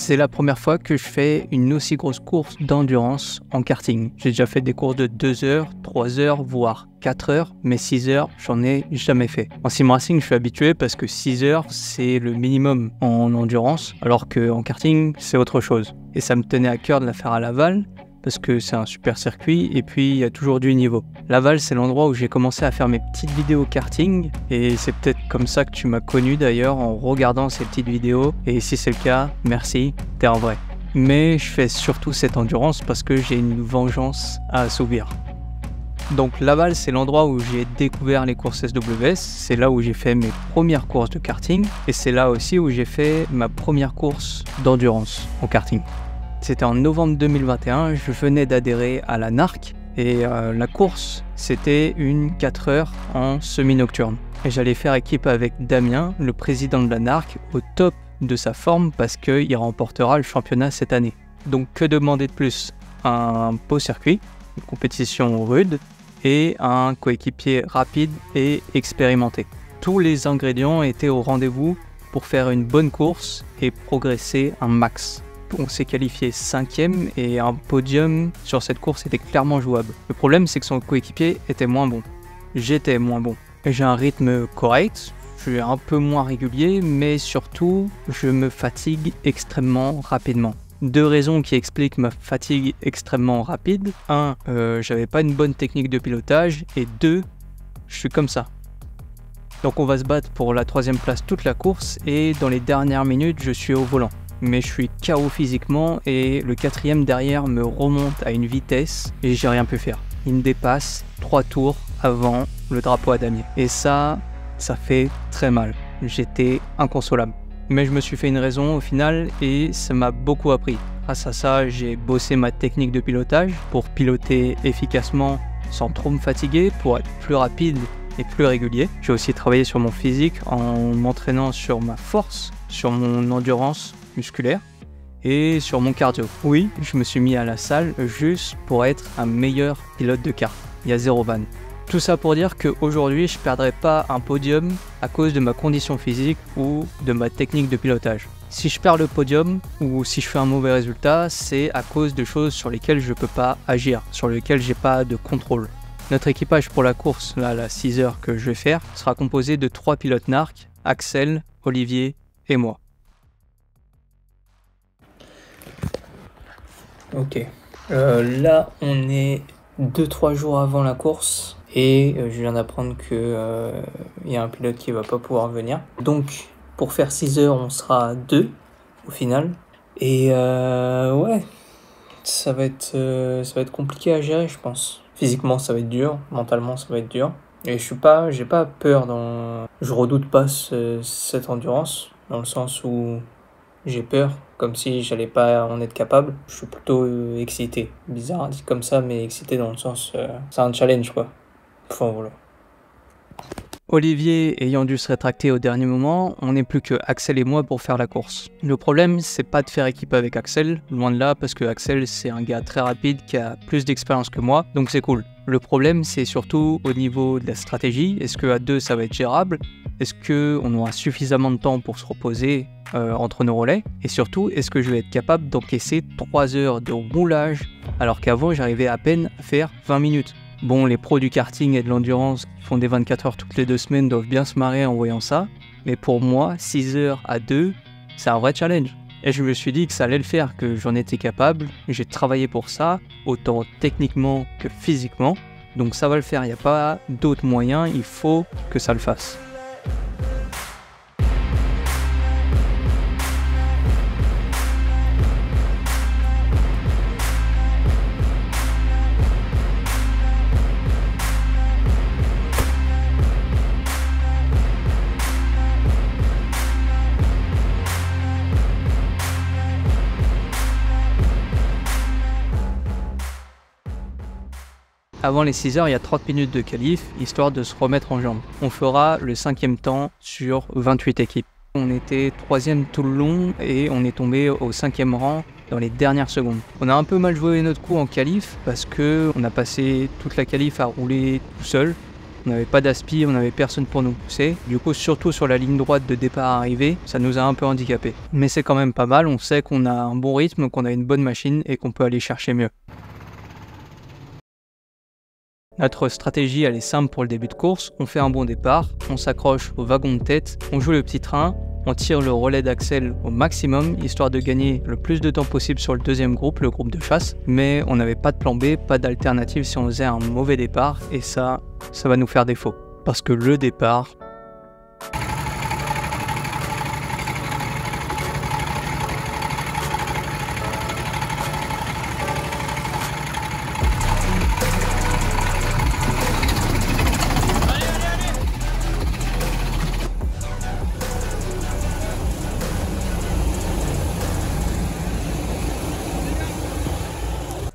C'est la première fois que je fais une aussi grosse course d'endurance en karting. J'ai déjà fait des courses de 2 heures, 3 heures, voire 4 heures, mais 6 heures, j'en ai jamais fait. En sim racing, je suis habitué parce que 6 heures, c'est le minimum en endurance, alors qu'en karting, c'est autre chose. Et ça me tenait à cœur de la faire à Laval, parce que c'est un super circuit et puis il y a toujours du niveau. Laval, c'est l'endroit où j'ai commencé à faire mes petites vidéos karting et c'est peut-être comme ça que tu m'as connu d'ailleurs en regardant ces petites vidéos, et si c'est le cas, merci, t'es un vrai. Mais je fais surtout cette endurance parce que j'ai une vengeance à assouvir. Donc Laval, c'est l'endroit où j'ai découvert les courses SWS, c'est là où j'ai fait mes premières courses de karting et c'est là aussi où j'ai fait ma première course d'endurance en karting. C'était en novembre 2021, je venais d'adhérer à la NARC et la course, c'était une 4 heures en semi-nocturne. Et j'allais faire équipe avec Damien, le président de la NARC, au top de sa forme parce qu'il remportera le championnat cette année. Donc que demander de plus? Un beau circuit, une compétition rude et un coéquipier rapide et expérimenté. Tous les ingrédients étaient au rendez-vous pour faire une bonne course et progresser un max. On s'est qualifié 5e et un podium sur cette course était clairement jouable. Le problème, c'est que son coéquipier était moins bon. J'étais moins bon. J'ai un rythme correct, je suis un peu moins régulier, mais surtout, je me fatigue extrêmement rapidement. 2 raisons qui expliquent ma fatigue extrêmement rapide. 1, j'avais pas une bonne technique de pilotage, et 2, je suis comme ça. Donc on va se battre pour la 3e place toute la course, et dans les dernières minutes, je suis au volant. Mais je suis KO physiquement et le 4e derrière me remonte à une vitesse et j'ai rien pu faire. Il me dépasse 3 tours avant le drapeau à damier. Et ça fait très mal. J'étais inconsolable. Mais je me suis fait une raison au final et ça m'a beaucoup appris. Grâce à ça, j'ai bossé ma technique de pilotage pour piloter efficacement sans trop me fatiguer, pour être plus rapide et plus régulier. J'ai aussi travaillé sur mon physique en m'entraînant sur ma force, sur mon endurance musculaire et sur mon cardio. Oui, je me suis mis à la salle juste pour être un meilleur pilote de kart. Il y a 0 vanne. Tout ça pour dire qu'aujourd'hui, je ne perdrai pas un podium à cause de ma condition physique ou de ma technique de pilotage. Si je perds le podium ou si je fais un mauvais résultat, c'est à cause de choses sur lesquelles je ne peux pas agir, sur lesquelles j'ai pas de contrôle. Notre équipage pour la course, là, la 6 heures que je vais faire, sera composé de 3 pilotes NARC, Axel, Olivier et moi. Ok, là on est 2-3 jours avant la course et je viens d'apprendre que y a un pilote qui va pas pouvoir venir. Donc pour faire 6 heures on sera 2 au final. Et ouais, ça va être compliqué à gérer je pense. Physiquement ça va être dur, mentalement ça va être dur. Et j'ai pas peur je redoute pas cette endurance dans le sens où j'ai peur, comme si j'allais pas en être capable. Je suis plutôt excité. Bizarre à dire comme ça, mais excité dans le sens... c'est un challenge, quoi. Enfin, voilà. Olivier ayant dû se rétracter au dernier moment, on n'est plus que Axel et moi pour faire la course. Le problème, c'est pas de faire équipe avec Axel, loin de là, parce que Axel, c'est un gars très rapide qui a plus d'expérience que moi, donc c'est cool. Le problème, c'est surtout au niveau de la stratégie. Est-ce qu'à 2, ça va être gérable? Est-ce qu'on aura suffisamment de temps pour se reposer entre nos relais? Et surtout, est-ce que je vais être capable d'encaisser 3 heures de roulage alors qu'avant, j'arrivais à peine à faire 20 minutes? Bon, les pros du karting et de l'endurance qui font des 24 heures toutes les 2 semaines doivent bien se marrer en voyant ça. Mais pour moi, 6 heures à 2, c'est un vrai challenge. Et je me suis dit que ça allait le faire, que j'en étais capable. J'ai travaillé pour ça, autant techniquement que physiquement. Donc ça va le faire, il n'y a pas d'autre moyen, il faut que ça le fasse. Avant les 6 heures, il y a 30 minutes de qualif, histoire de se remettre en jambes. On fera le 5e temps sur 28 équipes. On était 3e tout le long et on est tombé au 5e rang dans les dernières secondes. On a un peu mal joué notre coup en qualif parce qu'on a passé toute la qualif à rouler tout seul On n'avait pas d'aspi, on n'avait personne pour nous pousser. Du coup, surtout sur la ligne droite de départ-arrivée, ça nous a un peu handicapés. Mais c'est quand même pas mal, on sait qu'on a un bon rythme, qu'on a une bonne machine et qu'on peut aller chercher mieux. Notre stratégie, elle est simple pour le début de course. On fait un bon départ, on s'accroche au wagon de tête, on joue le petit train, on tire le relais d'Axel au maximum, histoire de gagner le plus de temps possible sur le deuxième groupe, le groupe de chasse. Mais on n'avait pas de plan B, pas d'alternative si on faisait un mauvais départ, et ça va nous faire défaut. Parce que le départ...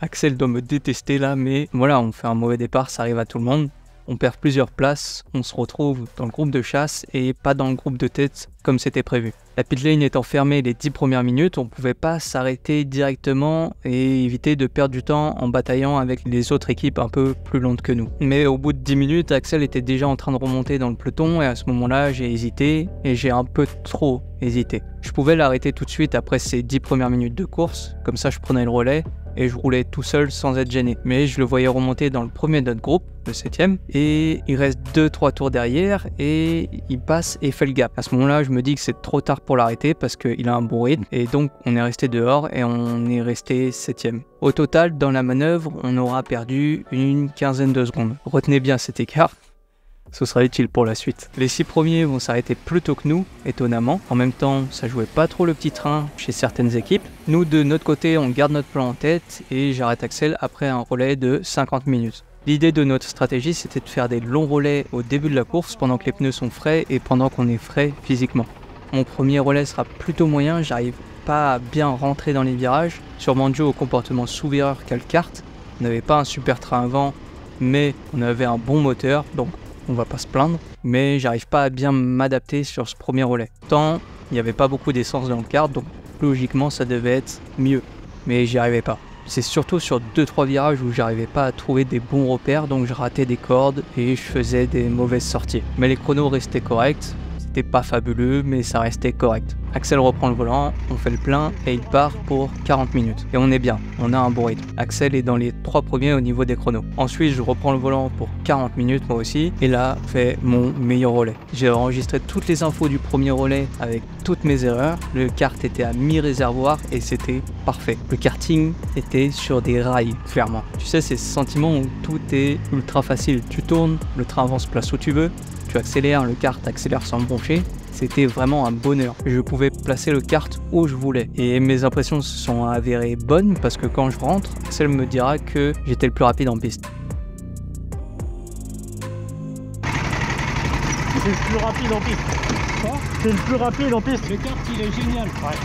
Axel doit me détester là, mais voilà, on fait un mauvais départ, ça arrive à tout le monde. On perd plusieurs places, on se retrouve dans le groupe de chasse et pas dans le groupe de tête comme c'était prévu. La pit lane étant fermée les 10 premières minutes, on pouvait pas s'arrêter directement et éviter de perdre du temps en bataillant avec les autres équipes un peu plus lentes que nous. Mais au bout de 10 minutes, Axel était déjà en train de remonter dans le peloton et à ce moment-là, j'ai hésité et j'ai un peu trop hésité. Je pouvais l'arrêter tout de suite après ces 10 premières minutes de course, comme ça je prenais le relais et je roulais tout seul sans être gêné. Mais je le voyais remonter dans le premier de notre groupe, le 7ème, et il reste 2-3 tours derrière et il passe et fait le gap. À ce moment-là, je me dis que c'est trop tard pour l'arrêter parce qu'il a un bon rythme et donc on est resté dehors et on est resté 7ème. Au total, dans la manœuvre, on aura perdu une quinzaine de secondes. Retenez bien cet écart. Ce sera utile pour la suite. Les 6 premiers vont s'arrêter plus tôt que nous, étonnamment. En même temps, ça jouait pas trop le petit train chez certaines équipes. Nous, de notre côté, on garde notre plan en tête et j'arrête Axel après un relais de 50 minutes. L'idée de notre stratégie, c'était de faire des longs relais au début de la course pendant que les pneus sont frais et pendant qu'on est frais physiquement. Mon premier relais sera plutôt moyen, j'arrive pas à bien rentrer dans les virages, sûrement dû au comportement sous-vireur qu'a le kart. On n'avait pas un super train avant, mais on avait un bon moteur, donc on va pas se plaindre, mais j'arrive pas à bien m'adapter sur ce premier relais. Tant il n'y avait pas beaucoup d'essence dans le kart, donc logiquement ça devait être mieux, mais j'y arrivais pas. C'est surtout sur 2-3 virages où j'arrivais pas à trouver des bons repères, donc je ratais des cordes et je faisais des mauvaises sorties. Mais les chronos restaient corrects, c'était pas fabuleux, mais ça restait correct. Axel reprend le volant, on fait le plein et il part pour 40 minutes. Et on est bien, on a un bon rythme. Axel est dans les 3 premiers au niveau des chronos. Ensuite, je reprends le volant pour 40 minutes moi aussi. Et là, fait mon meilleur relais. J'ai enregistré toutes les infos du premier relais avec toutes mes erreurs. Le kart était à mi-réservoir et c'était parfait. Le karting était sur des rails, clairement. Tu sais, c'est ce sentiment où tout est ultra facile. Tu tournes, le train avance place où tu veux. Tu accélères, le kart accélère sans broncher. C'était vraiment un bonheur. Je pouvais placer le kart où je voulais. Et mes impressions se sont avérées bonnes parce que quand je rentre, Axel me dira que j'étais le plus rapide en piste. C'est le plus rapide en piste. Quoi ? C'est le plus rapide en piste. Le kart, il est génial. Ouais.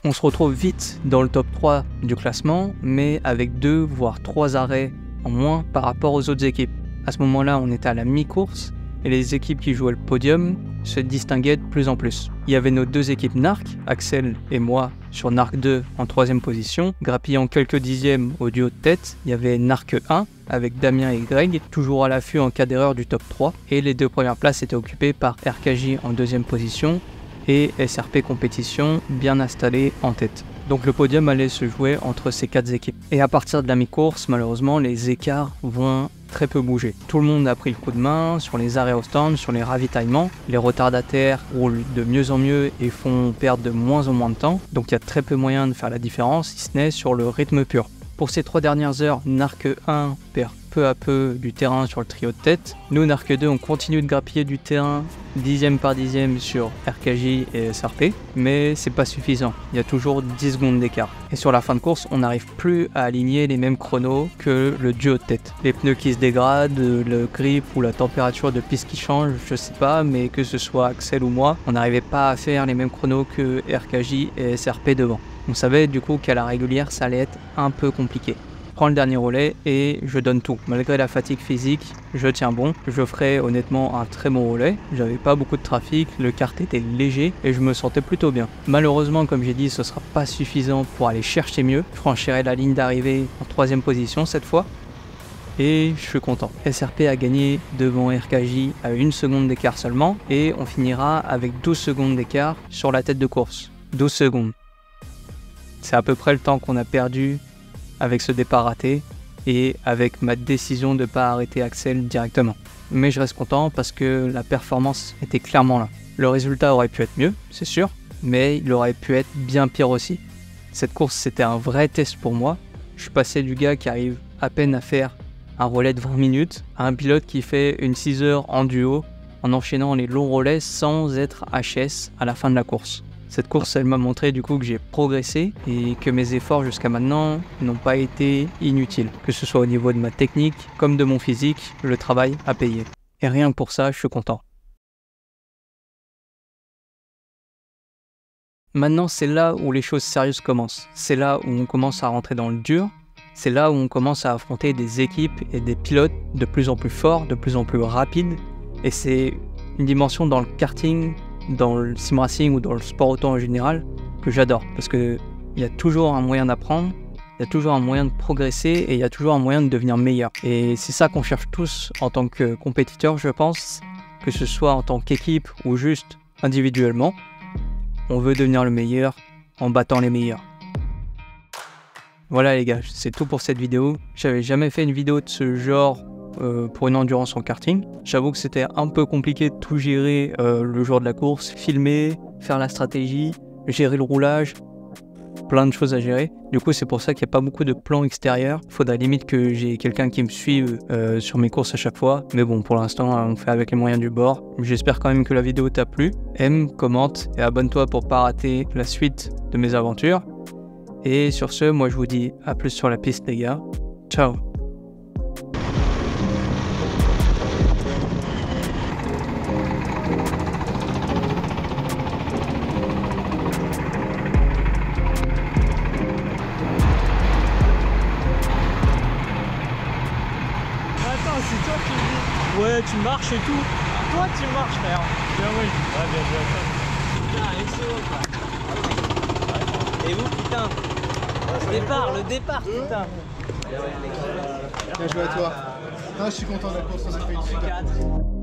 On se retrouve vite dans le top 3 du classement, mais avec 2 voire 3 arrêts en moins par rapport aux autres équipes. À ce moment-là, on était à la mi-course et les équipes qui jouaient le podium se distinguaient de plus en plus. Il y avait nos 2 équipes NARC, Axel et moi, sur NARC 2 en 3e position, grappillant quelques dixièmes au duo de tête. Il y avait NARC 1 avec Damien et Greg, toujours à l'affût en cas d'erreur du top 3, et les 2 premières places étaient occupées par RKJ en 2e position et SRP Compétition bien installé en tête. Donc le podium allait se jouer entre ces 4 équipes. Et à partir de la mi-course, malheureusement, les écarts vont très peu bouger. Tout le monde a pris le coup de main sur les arrêts au stand, sur les ravitaillements. Les retardataires roulent de mieux en mieux et font perdre de moins en moins de temps. Donc il y a très peu moyen de faire la différence, si ce n'est sur le rythme pur. Pour ces 3 dernières heures, NARC 1 perd peu à peu du terrain sur le trio de tête. Nous, NARC 2, on continue de grappiller du terrain dixième par dixième sur RKJ et SRP, mais c'est pas suffisant. Il y a toujours 10 secondes d'écart. Et sur la fin de course, on n'arrive plus à aligner les mêmes chronos que le duo de tête. Les pneus qui se dégradent, le grip ou la température de piste qui change, je sais pas, mais que ce soit Axel ou moi, on n'arrivait pas à faire les mêmes chronos que RKJ et SRP devant. On savait du coup qu'à la régulière, ça allait être un peu compliqué. Je prends le dernier relais et je donne tout. Malgré la fatigue physique, je tiens bon. Je ferai honnêtement un très bon relais. J'avais pas beaucoup de trafic, le kart était léger et je me sentais plutôt bien. Malheureusement, comme j'ai dit, ce sera pas suffisant pour aller chercher mieux. Je franchirai la ligne d'arrivée en 3e position cette fois. et je suis content. SRP a gagné devant RKJ à 1 seconde d'écart seulement et on finira avec 12 secondes d'écart sur la tête de course. 12 secondes. C'est à peu près le temps qu'on a perdu avec ce départ raté et avec ma décision de ne pas arrêter Axel directement. Mais je reste content parce que la performance était clairement là. Le résultat aurait pu être mieux, c'est sûr, mais il aurait pu être bien pire aussi. Cette course, c'était un vrai test pour moi. Je suis passé du gars qui arrive à peine à faire un relais de 20 minutes à un pilote qui fait une 6 heures en duo en enchaînant les longs relais sans être HS à la fin de la course. Cette course, elle m'a montré du coup que j'ai progressé et que mes efforts jusqu'à maintenant n'ont pas été inutiles. Que ce soit au niveau de ma technique comme de mon physique, le travail a payé. Et rien que pour ça, je suis content. Maintenant, c'est là où les choses sérieuses commencent. C'est là où on commence à rentrer dans le dur. C'est là où on commence à affronter des équipes et des pilotes de plus en plus forts, de plus en plus rapides. Et c'est une dimension dans le karting, dans le sim racing ou dans le sport auto en général que j'adore. Parce qu'il y a toujours un moyen d'apprendre, il y a toujours un moyen de progresser et il y a toujours un moyen de devenir meilleur. Et c'est ça qu'on cherche tous en tant que compétiteurs, je pense, que ce soit en tant qu'équipe ou juste individuellement. On veut devenir le meilleur en battant les meilleurs. Voilà les gars, c'est tout pour cette vidéo. J'avais jamais fait une vidéo de ce genre pour une endurance en karting. J'avoue que c'était un peu compliqué de tout gérer le jour de la course, filmer, faire la stratégie, gérer le roulage, plein de choses à gérer. Du coup c'est pour ça qu'il n'y a pas beaucoup de plans extérieurs. Il faudrait limite que j'ai quelqu'un qui me suive sur mes courses à chaque fois. Mais bon, pour l'instant on fait avec les moyens du bord. J'espère quand même que la vidéo t'a plu. Aime, commente et abonne-toi pour pas rater la suite de mes aventures. Et sur ce, moi je vous dis à plus sur la piste les gars. Ciao. Attends, c'est toi qui dis. Ouais, tu marches et tout. Toi, tu marches, frère. Bien oui. Ouais, bien joué à toi. Putain, SEO quoi. Et vous, putain. Le départ, putain. Bien joué à toi. Non, je suis content de la course, on a fait une super course.